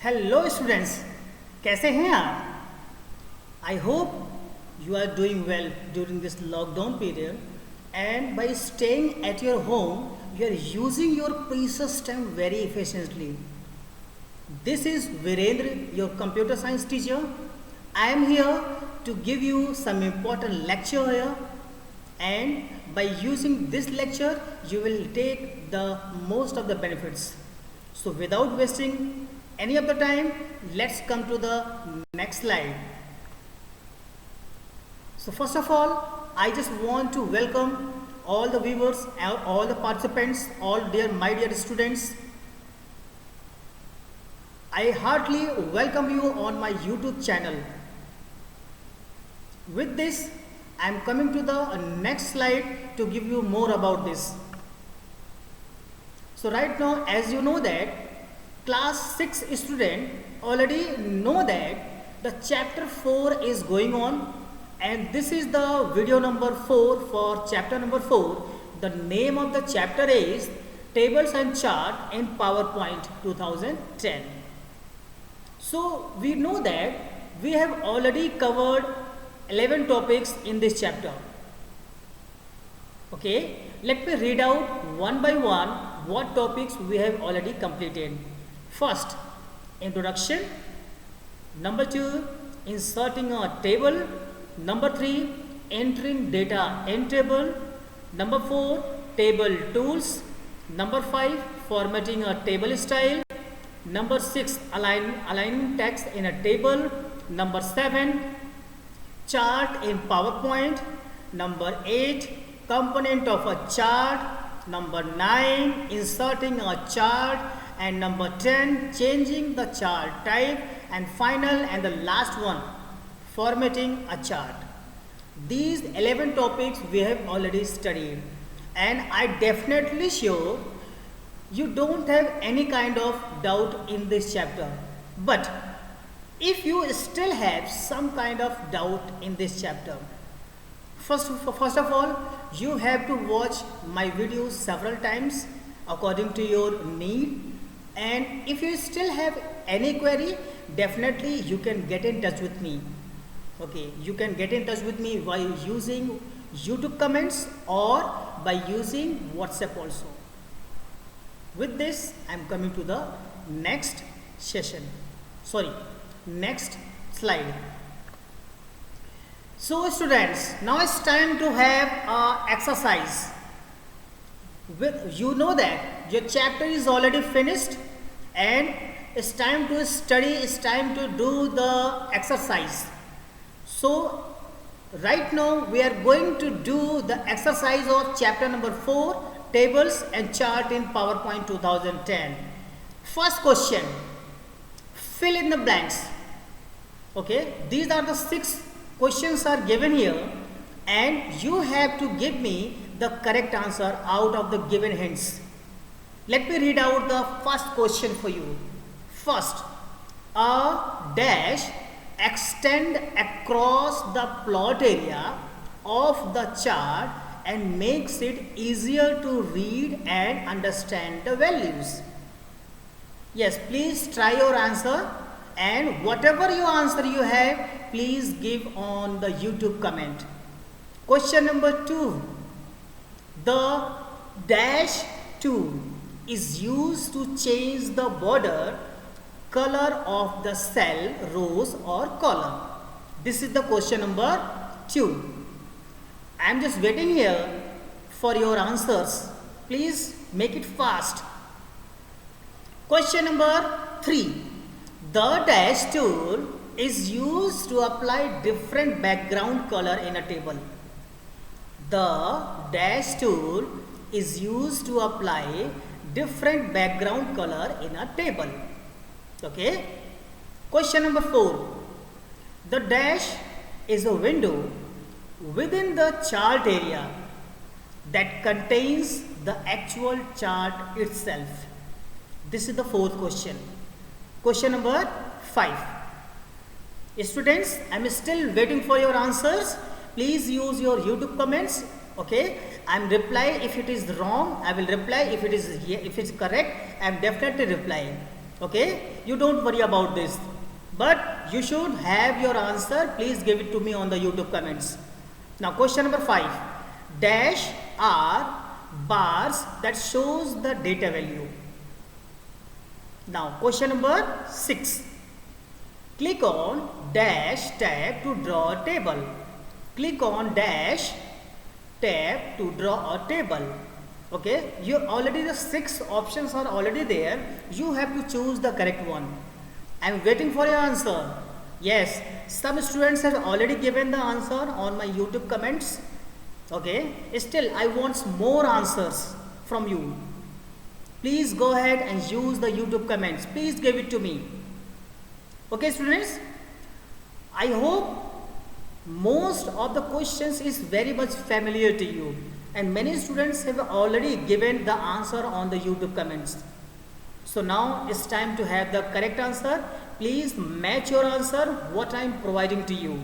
Hello students, कैसे हैं आप? I hope you are doing well during this lockdown period and by staying at your home you are using your precious time very efficiently. This is Virendra, your computer science teacher. I am here to give you some important lecture here, and by using this lecture you will take the most of the benefits. So without wasting any of the time, let's come to the next slide. So first of all, I just want to welcome all the viewers, all the participants, my dear students. I heartily welcome you on my YouTube channel. With this, I am coming to the next slide to give you more about this. So right now, as you know that class 6 student already know that the chapter 4 is going on, and this is the video number 4 for chapter number 4. The name of the chapter is Tables and Chart in PowerPoint 2010. So we know that we have already covered 11 topics in this chapter. Okay, let me read out one by one what topics we have already completed. First, introduction. Number 2, inserting a table. Number 3, entering data in table. Number 4, table tools. Number 5, formatting a table style. Number 6, aligning text in a table. Number 7, chart in PowerPoint. Number 8, component of a chart. Number 9, inserting a chart. And number 10, changing the chart type. And final and the last one, formatting a chart. These 11 topics we have already studied, and I definitely sure you don't have any kind of doubt in this chapter. But if you still have some kind of doubt in this chapter, first of all, you have to watch my videos several times according to your need. And if you still have any query, definitely you can get in touch with me. Okay, you can get in touch with me by using YouTube comments or by using WhatsApp also. With this, I am coming to the next next slide. So students, now it's time to have an exercise. You know that your chapter is already finished and it's time to study, it's time to do the exercise. So right now we are going to do the exercise of chapter number 4, tables and chart in PowerPoint 2010. First question, fill in the blanks. Okay, these are the 6 questions are given here, and you have to give me the correct answer out of the given hints. Let me read out the first question for you. First, a dash extend across the plot area of the chart and makes it easier to read and understand the values. Yes, please try your answer, and whatever your answer you have, please give on the YouTube comment. Question number 2. The dash tool is used to change the border color of the cell, rows or column. This is the question number 2. I am just waiting here for your answers. Please make it fast. Question number 3. The dash tool is used to apply different background color in a table. The dash tool is used to apply different background color in a table. Okay. Question number 4. The dash is a window within the chart area that contains the actual chart itself. This is the 4th question. Question number 5. Students, I am still waiting for your answers. Please use your YouTube comments. Okay, I am reply if it is wrong. I will reply if it is correct. I am definitely replying. Okay, you don't worry about this, but you should have your answer. Please give it to me on the YouTube comments. Now question number 5. Dash are bars that shows the data value. Now question number 6. Click on dash tab to draw a table. Click on dash tab to draw a table. Okay, you already, the 6 options are already there. You have to choose the correct one. I am waiting for your answer. Yes, some students have already given the answer on my YouTube comments. Okay, still I want more answers from you. Please go ahead and use the YouTube comments. Please give it to me. Okay students, I hope most of the questions is very much familiar to you, and many students have already given the answer on the YouTube comments. So now it's time to have the correct answer. Please match your answer what I am providing to you.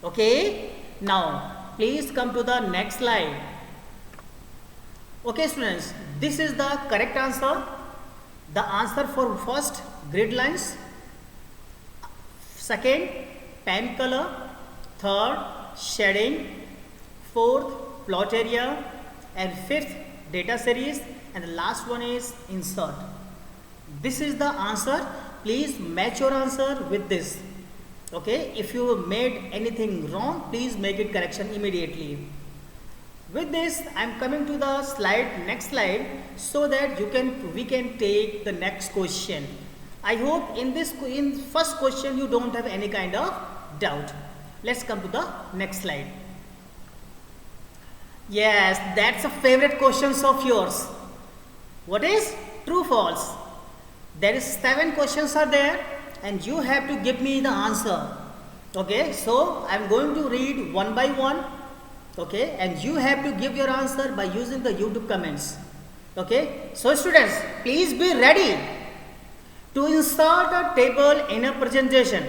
Okay, now please come to the next slide. Okay students, this is the correct answer. The answer for first, grid lines. Second, pen color. Third, shading. Fourth, plot area. And fifth, data series. And the last one is insert. This is the answer. Please match your answer with this. Okay, if you made anything wrong, please make it correction immediately. With this, I am coming to the slide, next slide, so that we can take the next question. I hope in first question you don't have any kind of doubt. Let's come to the next slide. Yes, that's a favorite questions of yours. What is true, false? There is 7 questions are there, and you have to give me the answer. Okay, so I am going to read one by one. Okay, and you have to give your answer by using the YouTube comments. Okay, so students, please be ready. To insert a table in a presentation,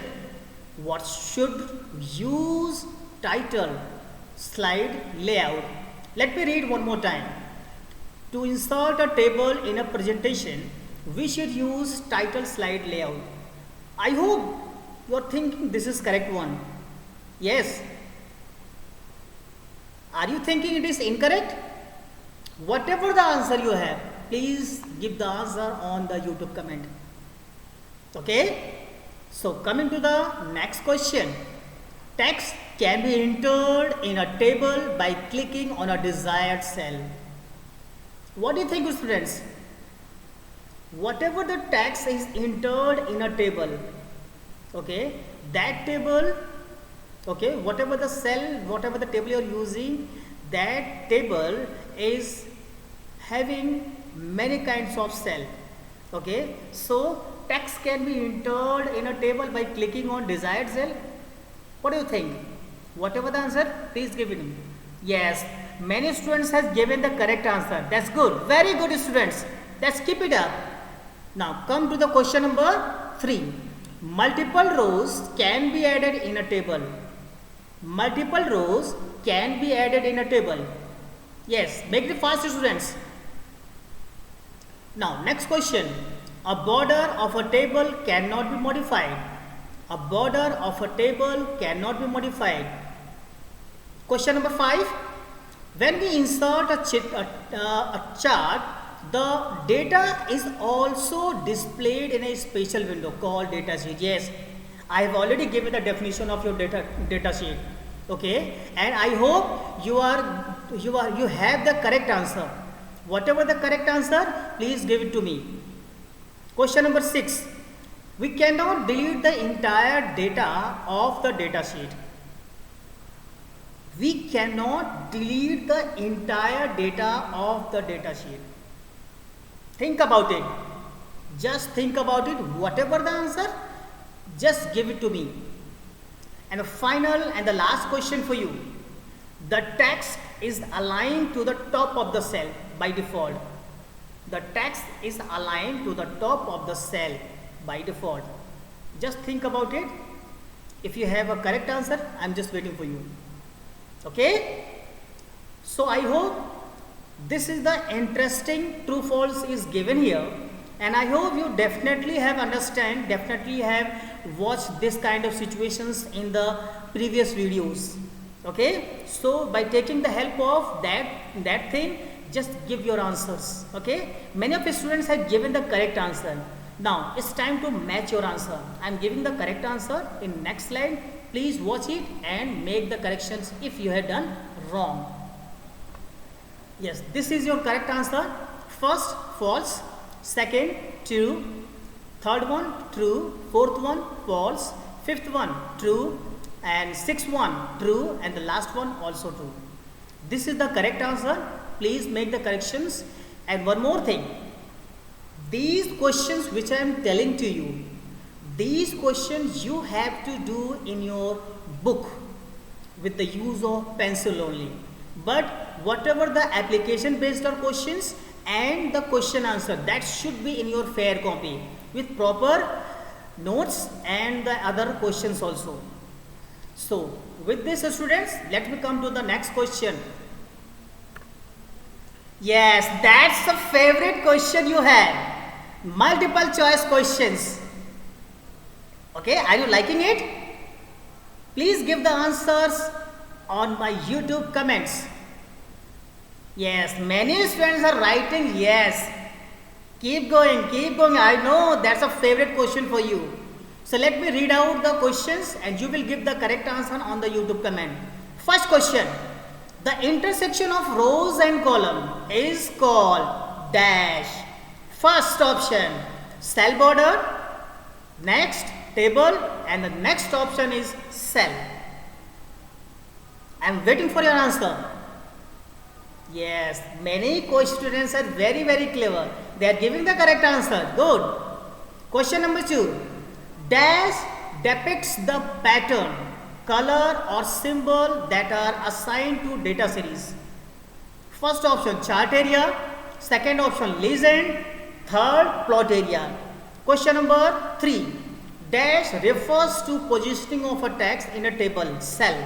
what should use? Title, slide, layout. Let me read one more time. To insert a table in a presentation, we should use title, slide, layout. I hope you are thinking this is correct one. Yes. Are you thinking it is incorrect? Whatever the answer you have, please give the answer on the YouTube comment. Okay? So coming to the next question. Text can be entered in a table by clicking on a desired cell. What do you think, students? Whatever the text is entered in a table, okay, that table, okay, whatever the cell, whatever the table you are using, that table is having many kinds of cell. Okay, so text can be entered in a table by clicking on desired cell. What do you think? Whatever the answer, please give it me. Yes, many students has given the correct answer. That's good. Very good, students. Let's keep it up. Now come to the question number 3. Multiple rows can be added in a table. Multiple rows can be added in a table. Yes, make it fast, students. Now next question. A border of a table cannot be modified. A border of a table cannot be modified. Question number 5. When we insert a chart, the data is also displayed in a special window called data sheet. Yes, I have already given the definition of your data sheet. Okay, and I hope you have the correct answer. Whatever the correct answer, please give it to me. Question number 6. We cannot delete the entire data of the data sheet. We cannot delete the entire data of the data sheet. Think about it. Just think about it. Whatever the answer, just give it to me. And the final and the last question for you. The text is aligned to the top of the cell by default. The text is aligned to the top of the cell by default. Just think about it. If you have a correct answer, I am just waiting for you. Okay? So I hope this is the interesting true false is given here, and I hope you definitely have watched this kind of situations in the previous videos. Okay, so by taking the help of that thing, just give your answers. Okay, many of the students have given the correct answer. Now it's time to match your answer. I am giving the correct answer in next slide. Please watch it and make the corrections if you have done wrong. Yes, this is your correct answer. First, false. Second, true. Third one, true. Fourth one, false. Fifth one, true. And sixth one, true. And the last one, also true. This is the correct answer. Please make the corrections. And one more thing. These questions which I am telling to you, these questions you have to do in your book with the use of pencil only. But whatever the application based on questions and the question answer, that should be in your fair copy with proper notes and the other questions also. So with this, students, let me come to the next question. Yes, that's a favorite question you have. Multiple choice questions. Okay, are you liking it? Please give the answers on my YouTube comments. Yes, many students are writing yes. Keep going, keep going. I know that's a favorite question for you. So let me read out the questions and you will give the correct answer on the YouTube comment. First question. The intersection of rows and column is called dash. First option, cell border. Next, table, and the next option is cell. I am waiting for your answer. Yes, many students are very clever. They are giving the correct answer. Good. Question number 2. Dash depicts the pattern, color or symbol that are assigned to data series. First option, chart area. Second option, legend. Third, plot area. Question number 3. Dash refers to positioning of a text in a table, cell.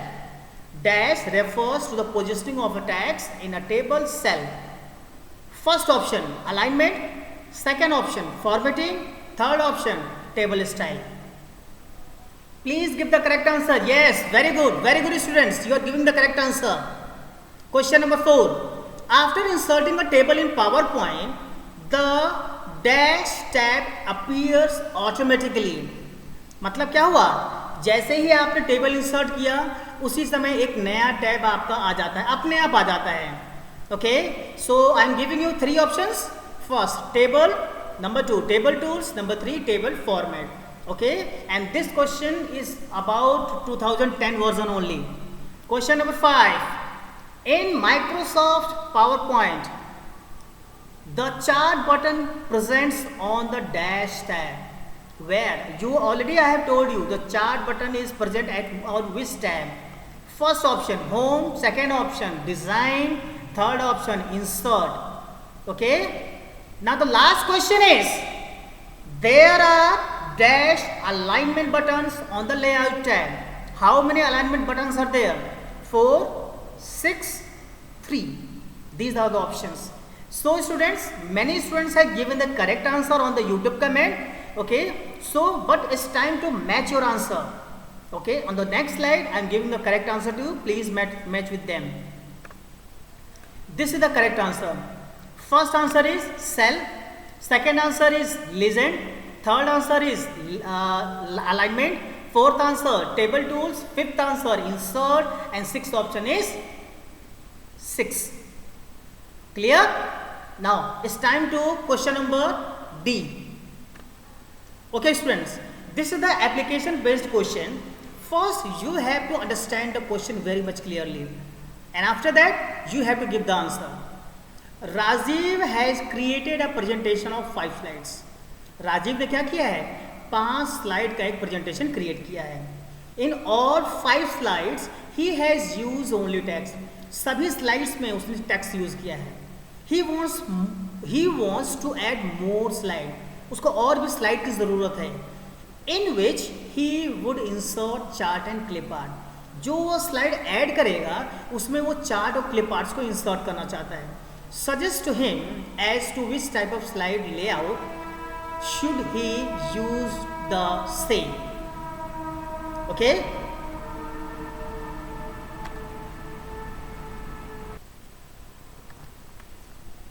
Dash refers to the positioning of a text in a table, cell. First option, alignment. Second option, formatting. Third option, table style. Please give the correct answer. Yes, very good students. You are giving the correct answer. Question number 4. After inserting a table in PowerPoint, the dash tab appears automatically. मतलब क्या हुआ, जैसे ही आपने table insert किया उसी समय एक नया टैब आपका आ जाता है, अपने आप आ जाता है. Okay, so I am giving you 3 options. First, table. Number 2, table tools. Number 3, table format. Okay, and this question is about 2010 version only. Question number 5. In Microsoft PowerPoint, the chart button presents on the dash tab. Where you already I have told you the chart button is present on which tab? First option, home. Second option, design. Third option, insert. Okay. Now the last question is, there are dash alignment buttons on the layout tab. How many alignment buttons are there? 4, 6, 3. These are the options. So students, many students have given the correct answer on the YouTube comment. Okay, so but it's time to match your answer. Okay, on the next slide I am giving the correct answer to you. Please match with them. This is the correct answer. First answer is cell. Second answer is legend. Third answer is alignment. Fourth answer, table tools. Fifth answer, insert. And sixth option is 6. Clear? Now it's time to question number D. Okay students, this is the application based question. First you have to understand the question very much clearly, and after that you have to give the answer. Rajiv has created a presentation of 5 slides. Rajiv ने क्या किया है, 5 slide का एक presentation create किया है. In all 5 slides he has use only text. सभी slides में उसने टेक्स्ट यूज किया है. He wants to add more slide. उसको और भी स्लाइड की ज़रूरत है. In which he would insert chart and clip art. जो वो स्लाइड ऐड करेगा उसमें वो चार्ट और क्लिप आर्ट्स को इंसर्ट करना चाहता है. Suggest to him as to which type of slide layout should he use the same? Okay.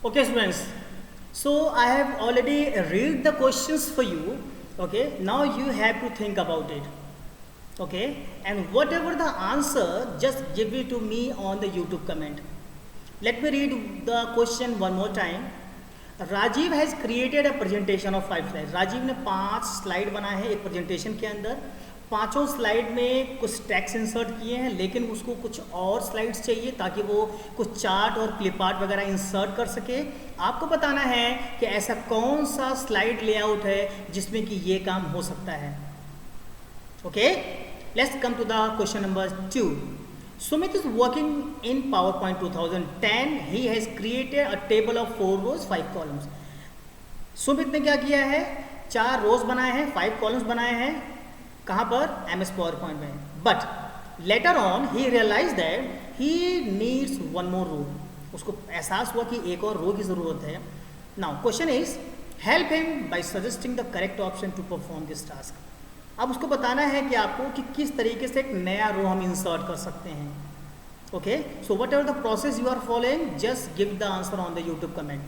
Okay students, so I have already read the questions for you. Okay, now you have to think about it. Okay, and whatever the answer, just give it to me on the YouTube comment. Let me read the question one more time. Rajiv has created a presentation of 5 slide. Rajiv ने 5 slide बनाए हैं एक presentation के अंदर। पांचों slide में कुछ text insert किए हैं, लेकिन उसको कुछ और स्लाइड्स चाहिए ताकि वो कुछ चार्ट और क्लिप आर्ट वगैरह इंसर्ट कर सके। आपको बताना है कि ऐसा कौन सा स्लाइड लेआउट है जिसमें कि ये काम हो सकता है। Okay, let's come to the question number 2. Sumit is working in PowerPoint 2010. He has created a table of 4 rows, 5 columns. Sumit ने क्या किया है, 4 रोज बनाए हैं, 5 कॉलम्स बनाए हैं। कहाँ पर? MS PowerPoint में। But later on he realize that he needs 1 more row. उसको एहसास हुआ कि एक और रो की ज़रूरत है। Now question is help him by suggesting the correct option to perform this task. अब उसको बताना है कि आपको कि किस तरीके से एक नया रो हम इंसर्ट कर सकते हैं. Okay, so whatever the process you are following, just give the answer on the YouTube comment.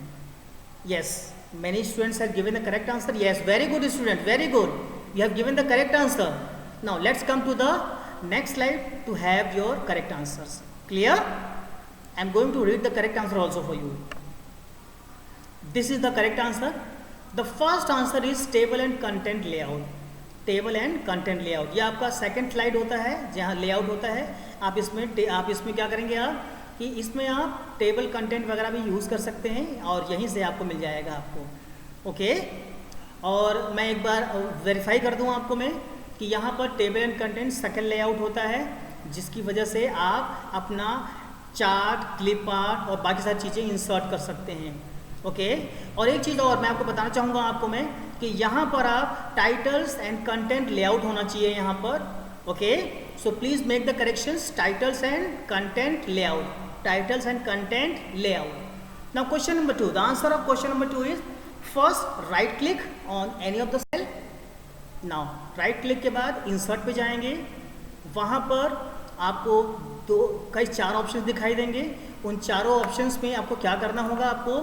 Yes, many students have given the correct answer. Yes, very good student, very good, you have given the correct answer. Now let's come to the next slide to have your correct answers. Clear? I am going to read the correct answer also for you. This is the correct answer. The first answer is table and content layout. Table and content layout, ये आपका second slide होता है जहाँ layout होता है. आप इसमें क्या करेंगे आप कि इसमें आप टेबल कंटेंट वगैरह भी यूज़ कर सकते हैं और यहीं से आपको मिल जाएगा आपको. ओके, और मैं एक बार वेरीफाई कर दूँ आपको मैं कि यहाँ पर table and content second layout होता है, जिसकी वजह से आप अपना चार्ट, क्लिप आर्ट और बाकी सारी चीज़ें इंसर्ट कर सकते हैं. ओके, और एक चीज़ और मैं आपको बताना चाहूँगा आपको मैं कि यहाँ पर आप टाइटल्स एंड कंटेंट लेआउट होना चाहिए यहाँ पर. Okay, so please make the corrections, titles and content layout, titles and content layout. Now question number 2, the answer of question number 2 is first right click on any of the cell. Now right click के बाद insert पे जाएंगे, वहाँ पर आपको कई 4 options दिखाई देंगे. उन चारों ऑप्शंस में आपको क्या करना होगा, आपको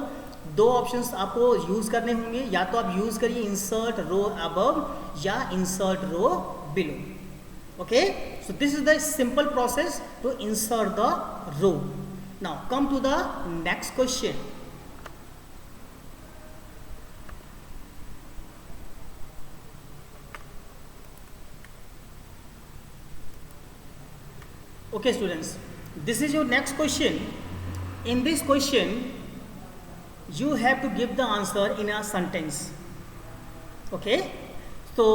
2 ऑप्शंस आपको यूज़ करने होंगे. या तो आप यूज़ करिए इंसर्ट रो अबव या insert row below. Okay, so this is the simple process to insert the row. Now come to the next question. Okay students, this is your next question. In this question you have to give the answer in a sentence. Okay, so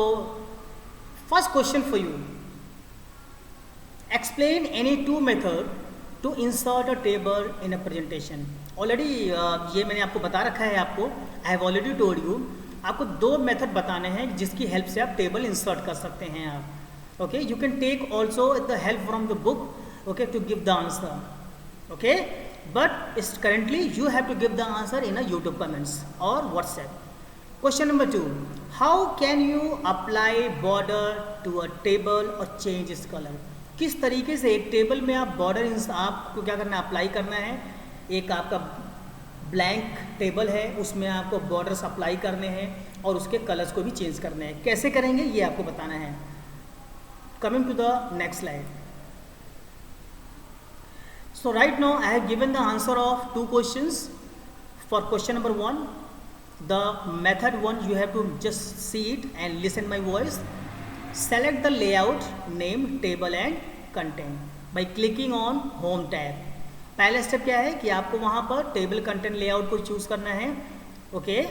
first question for you, explain any 2 method to insert a table in a presentation. Already ये मैंने आपको बता रखा है. आपको I have already told you, आपको 2 method बताने हैं जिसकी हेल्प से आप टेबल इंसर्ट कर सकते हैं आप. Okay, you can take also the help from the book, okay, to give the answer. Okay, but currently you have to give the answer in a YouTube comments or WhatsApp. Question number 2, how can you apply border to a table or change its color? किस तरीके से एक table में आप border आपको क्या करना है, अप्लाई करना है. एक आपका ब्लैंक टेबल है, उसमें आपको बॉर्डर्स अप्लाई करने हैं और उसके कलर्स को भी चेंज करने हैं. कैसे करेंगे ये आपको बताना है. Coming to the next slide. So right now I have given the answer of 2 questions. For question number 1, the method 1 you have to just see it and listen my voice. Select the layout name table and content by clicking on home tab. पहला step क्या है कि आपको वहाँ पर table content layout को choose करना है. ओके,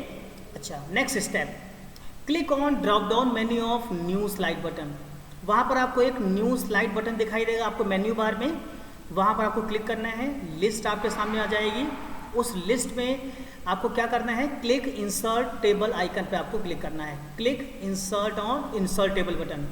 अच्छा, next step, click on drop down menu of new slide button. वहाँ पर आपको एक न्यू स्लाइड बटन दिखाई देगा आपको मेन्यू बार में. वहाँ पर आपको क्लिक करना है, लिस्ट आपके सामने आ जाएगी. उस लिस्ट में आपको क्या करना है, क्लिक इंसर्ट टेबल आइकन पे आपको क्लिक करना है. Click insert on insert table button.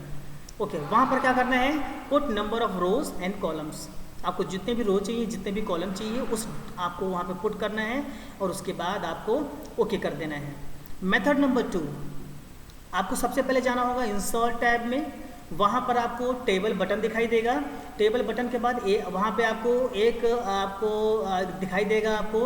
Okay, वहाँ पर क्या करना है, put number of rose and columns. आपको जितने भी रो चाहिए, जितने भी कॉलम चाहिए, उस आपको वहाँ पे पुट करना है और उसके बाद आपको ओके कर देना है. मेथड नंबर 2, आपको सबसे पहले जाना होगा इंसर्ट टैब में, वहाँ पर आपको टेबल बटन दिखाई देगा। टेबल बटन के बाद वहाँ पे आपको एक दिखाई देगा आपको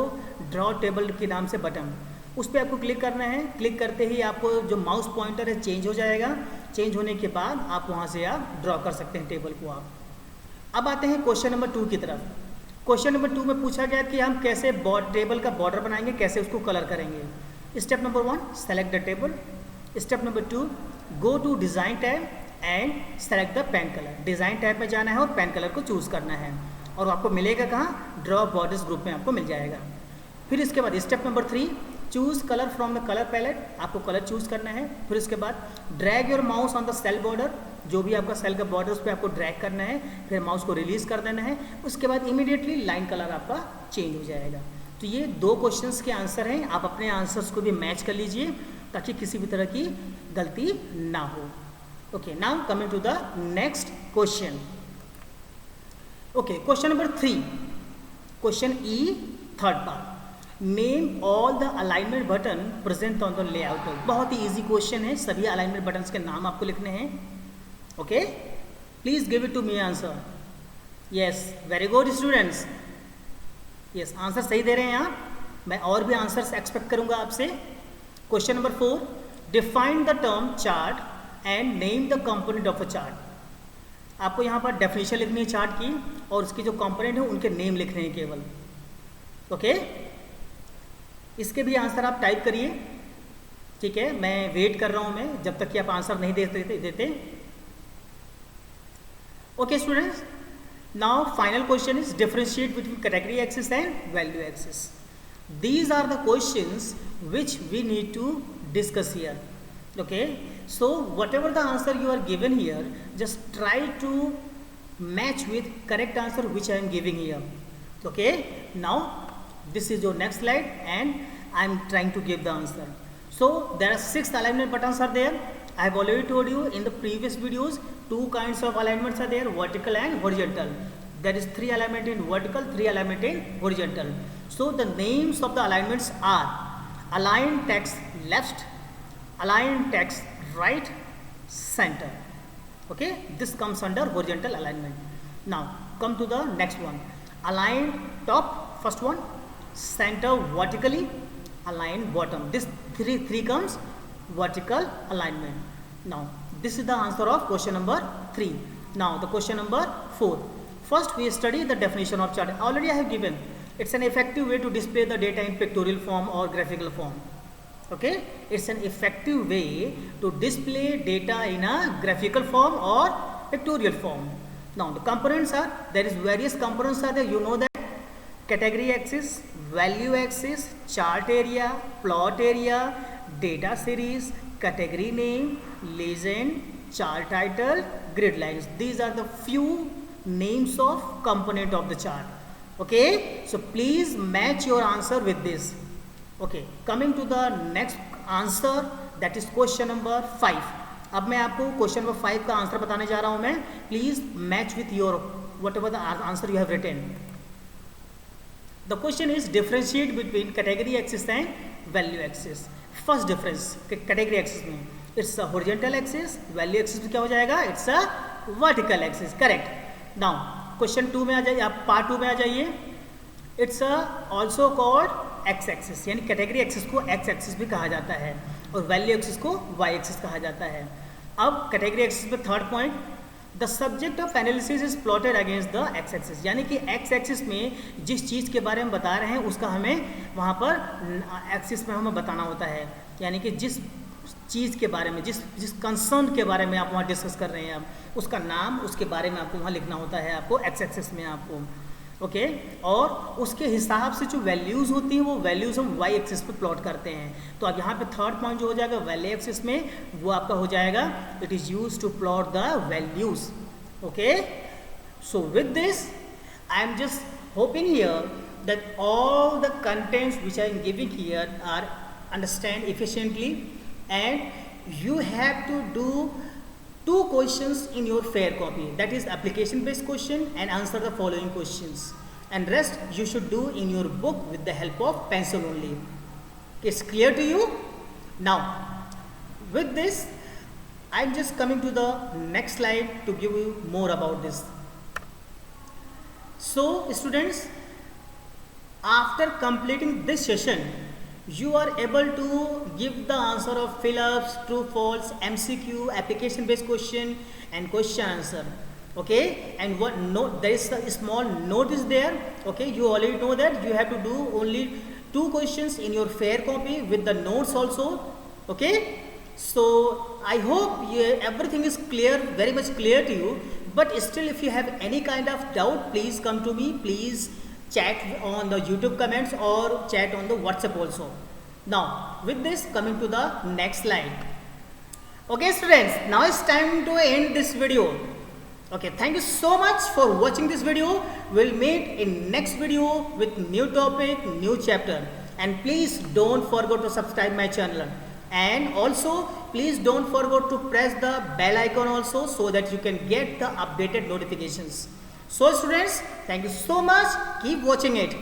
ड्रॉ टेबल के नाम से बटन, उस पर आपको क्लिक करना है। क्लिक करते ही आपको जो माउस पॉइंटर है चेंज हो जाएगा। चेंज होने के बाद आप वहाँ से आप ड्रॉ कर सकते हैं टेबल को आप। अब आते हैं क्वेश्चन नंबर 2 की तरफ। क्वेश्चन नंबर 2 में पूछा गया कि हम कैसे टेबल का बॉर्डर बनाएंगे, कैसे उसको कलर करेंगे। Step number 1, select the table. Step number 2, go to design tab and select the pen colour. Design tab में जाना है और पेन कलर को चूज़ करना है, और आपको मिलेगा कहाँ, ड्रॉ बॉर्डर्स ग्रुप में आपको मिल जाएगा। फिर इसके बाद step number 3, choose colour from the colour palette. आपको कलर चूज़ करना है। फिर उसके बाद drag your mouse on the cell border, जो भी आपका सेल का बॉर्डर उस पर आपको ड्रैग करना है। फिर माउस को रिलीज़ कर देना है। उसके बाद इमीडिएटली लाइन कलर आपका चेंज हो जाएगा। तो ये 2 क्वेश्चंस के आंसर हैं। आप अपने आंसर्स को भी मैच कर लीजिए ताकि किसी भी तरह की गलती ना हो। Okay, now coming to the next question. Okay, question number 3, question E, third part. Name all the alignment button present on the layout. बहुत ही इजी क्वेश्चन है, सभी अलाइनमेंट बटन्स के नाम आपको लिखने हैं। Okay, please give it to me answer. Yes, very good students. Yes, answer सही दे रहे हैं आप। मैं और भी आंसर्स एक्सपेक्ट करूंगा आपसे। Question number 4, define the term chart and name the component of a chart. आपको यहाँ पर डेफिनेशन लिखनी है चार्ट की, और उसके जो कंपोनेंट है उनके नेम लिखने हैं केवल। ओके, इसके भी आंसर आप टाइप करिए। ठीक है, मैं वेट कर रहा हूँ मैं जब तक कि आप आंसर नहीं देते। Okay students, now final question is differentiate between category axis and value axis. These are the questions which we need to discuss here. Okay, so whatever the answer you are given here, just try to match with correct answer which I am giving here. Okay, now this is your next slide and I am trying to give the answer. So there are 6 alignment buttons are there. I have already told you in the previous videos 2 kinds of alignments are there, vertical and horizontal. There is 3 alignment in vertical, 3 alignment in horizontal. So the names of the alignments are align text left, align text right, center. Okay, this comes under horizontal alignment. Now come to the next one. Align top, first one, center vertically, align bottom. This three comes vertical alignment. Now this is the answer of question number 3. Now the question number 4. First we study the definition of chart. Already I have given. It's an effective way to display the data in pictorial form or graphical form. Okay, it's an effective way to display data in a graphical form or pictorial form. Now the components are, there is various components are there. You know that category axis, value axis, chart area, plot area, data series, category name, legend, chart title, grid lines. These are the few names of component of the chart. Okay, so please match your answer with this. Okay, coming to the next answer, that is question number 5. अब मैं आपको question number 5 का answer बताने जा रहा हूं मैं. Please match with your whatever the answer you have written. The question is differentiate between category axis and value axis. First difference category axis में, it's a horizontal axis. Value axis में क्या हो जाएगा? It's a vertical axis. Correct. Now question 2 में आ जाइए, आप part 2 में आ जाइए. It's also called x axis, यानी कैटेगरी एक्सिस को एक्स एक्सिस भी कहा जाता है और वैल्यू एक्सिस को वाई एक्सिस कहा जाता है. अब कैटेगरी एक्सिस में third point, the subject of analysis is plotted against the x axis, यानी कि एक्स एक्सिस में जिस चीज़ के बारे में बता रहे हैं उसका हमें वहाँ पर एक्सिस में हमें बताना होता है. यानी कि जिस चीज़ के बारे में, जिस कंसर्न के बारे में आप वहाँ डिस्कस कर रहे हैं, आप उसका नाम, उसके बारे में आपको वहाँ लिखना होता है आपको एक्स एक्सिस में आपको. ओके, और उसके हिसाब से जो वैल्यूज़ होती हैं वो वैल्यूज़ हम वाई एक्सिस पे प्लॉट करते हैं. तो अब यहाँ पे थर्ड पॉइंट जो हो जाएगा वैल्यू एक्सिस में, वो आपका हो जाएगा it is use to plot the values. Okay, so with this I am just hoping here that all the contents which I am giving here are understand efficiently, and you have to do 2 questions in your fair copy, that is application based question, and answer the following questions, and rest you should do in your book with the help of pencil only. It's clear to you? Now With this, I'm just coming to the next slide to give you more about this. So students, after completing this session, you are able to give the answer of fill-ups, true, false, MCQ, application-based question, and question answer. Okay, and what note, there is a small note is there. Okay, you already know that you have to do only 2 questions in your fair copy with the notes also. Okay, so I hope everything is clear, very much clear to you. But still, if you have any kind of doubt, please come to me. Please chat on the YouTube comments or chat on the WhatsApp also. Now, with this, coming to the next slide. Okay, students, now it's time to end this video. Okay, thank you so much for watching this video. We'll meet in next video with new topic, new chapter. And please don't forget to subscribe my channel. And also, please don't forget to press the bell icon also, so that you can get the updated notifications. So students, thank you so much. Keep watching it.